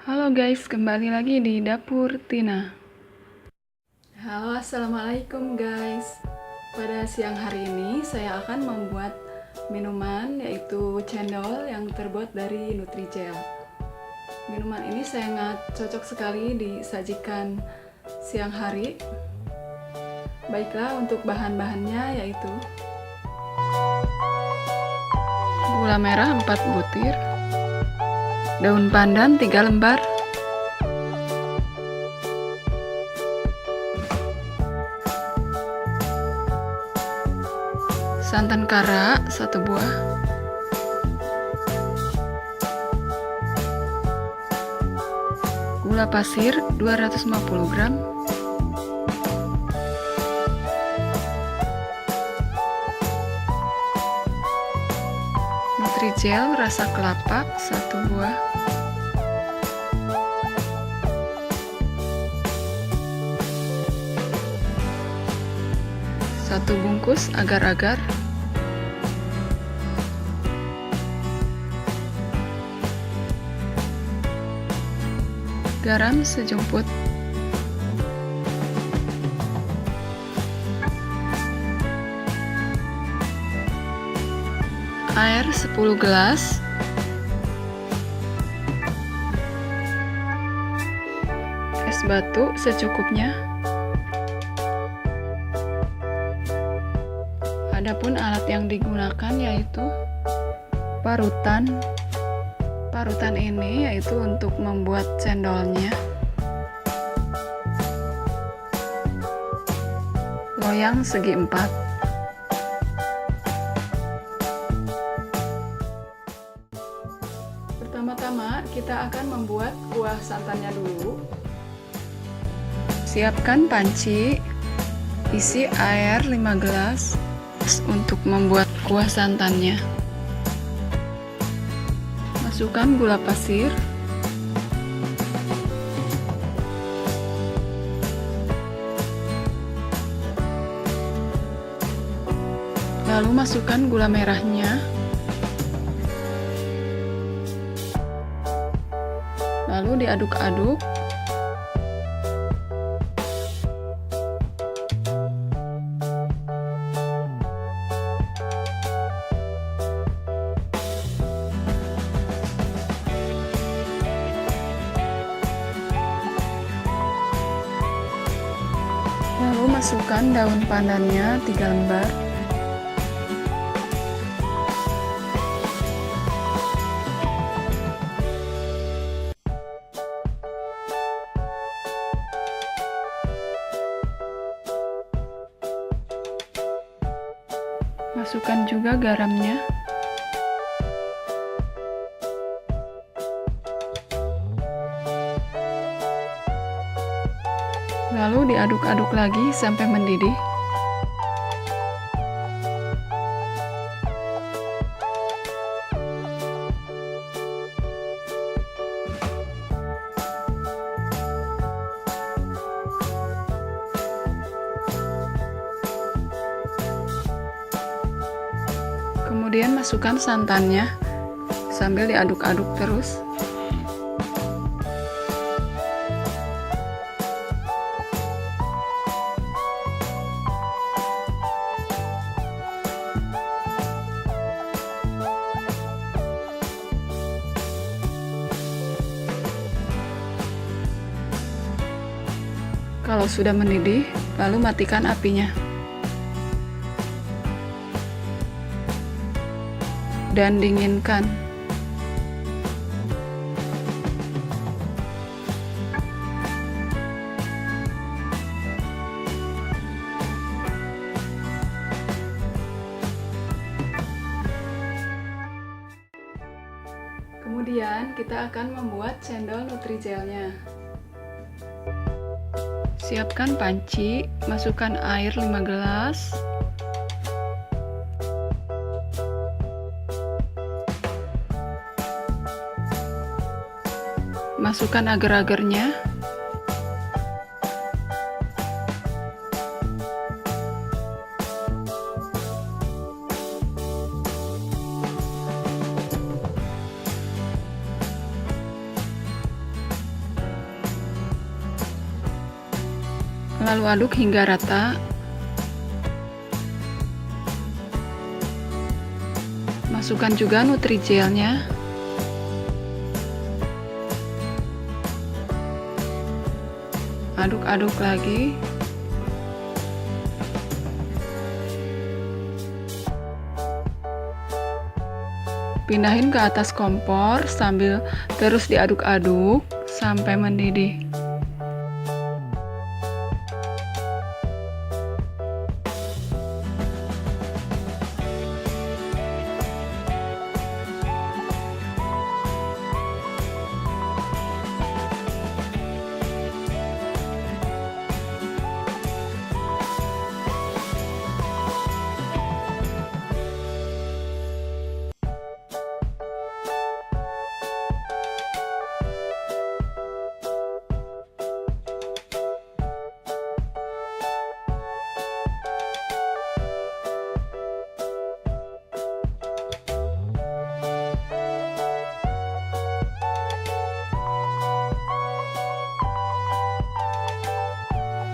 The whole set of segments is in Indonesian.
Halo guys, kembali lagi di Dapur Tina. Halo, assalamualaikum guys. Pada siang hari ini saya akan membuat minuman yaitu cendol yang terbuat dari Nutrijel. Minuman ini sangat cocok sekali disajikan siang hari. Baiklah, untuk bahan-bahannya yaitu gula merah 4 butir, daun pandan 3 lembar, santan kara 1 buah, gula pasir 250 gram, Nutrijel rasa kelapa 1 buah, satu bungkus agar-agar, garam sejumput, air 10 gelas, es batu secukupnya. Adapun alat yang digunakan yaitu parutan. Parutan ini yaitu untuk membuat cendolnya. Loyang segi 4. Pertama-tama kita akan membuat kuah santannya dulu. Siapkan panci, isi air 5 gelas untuk membuat kuah santannya. Masukkan gula pasir, lalu masukkan gula merahnya, lalu diaduk-aduk. Lalu masukkan daun pandannya 3 lembar. Masukkan juga garamnya. Lalu diaduk-aduk lagi sampai mendidih. Kemudian masukkan santannya sambil diaduk-aduk terus. Kalau sudah mendidih, lalu matikan apinya. Dan dinginkan. Kemudian kita akan membuat cendol Nutrijelnya. Siapkan panci, masukkan air 5 gelas. Masukkan agar-agarnya. Lalu aduk hingga rata. Masukkan juga Nutrigelnya. Aduk-aduk lagi. Pindahin ke atas kompor sambil terus diaduk-aduk sampai mendidih.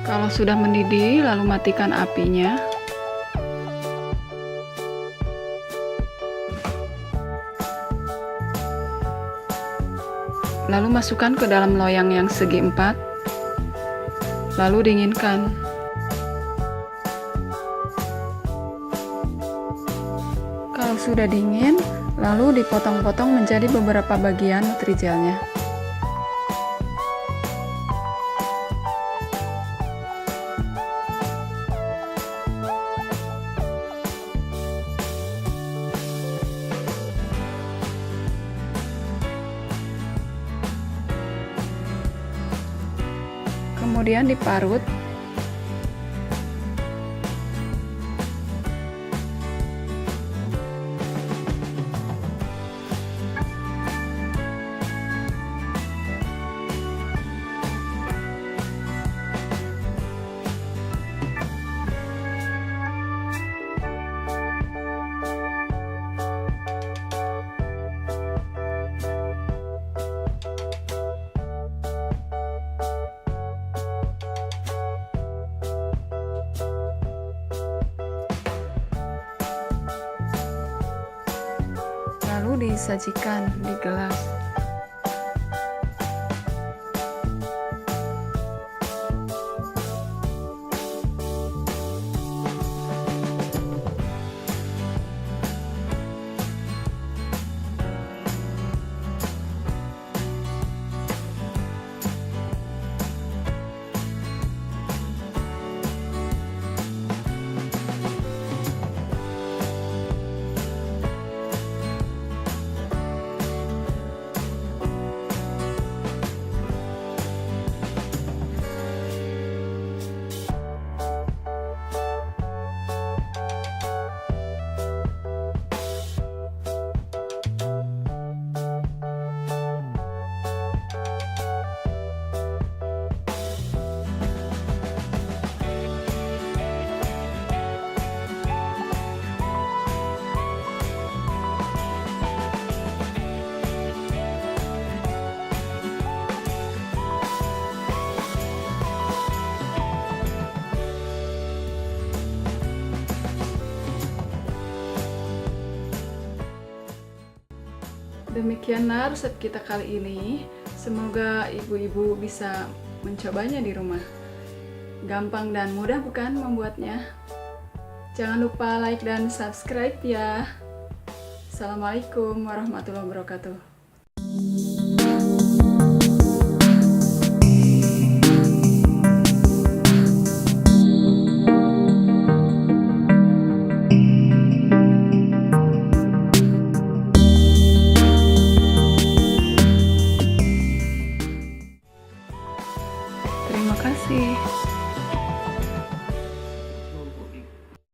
Kalau sudah mendidih, lalu matikan apinya. Lalu masukkan ke dalam loyang yang segi 4. Lalu dinginkan. Kalau sudah dingin, lalu dipotong-potong menjadi beberapa bagian Nutrigelnya. Kemudian diparut. Lalu disajikan di gelas. Demikianlah resep kita kali ini. Semoga ibu-ibu bisa mencobanya di rumah. Gampang dan mudah bukan membuatnya? Jangan lupa like dan subscribe ya. Assalamualaikum warahmatullahi wabarakatuh.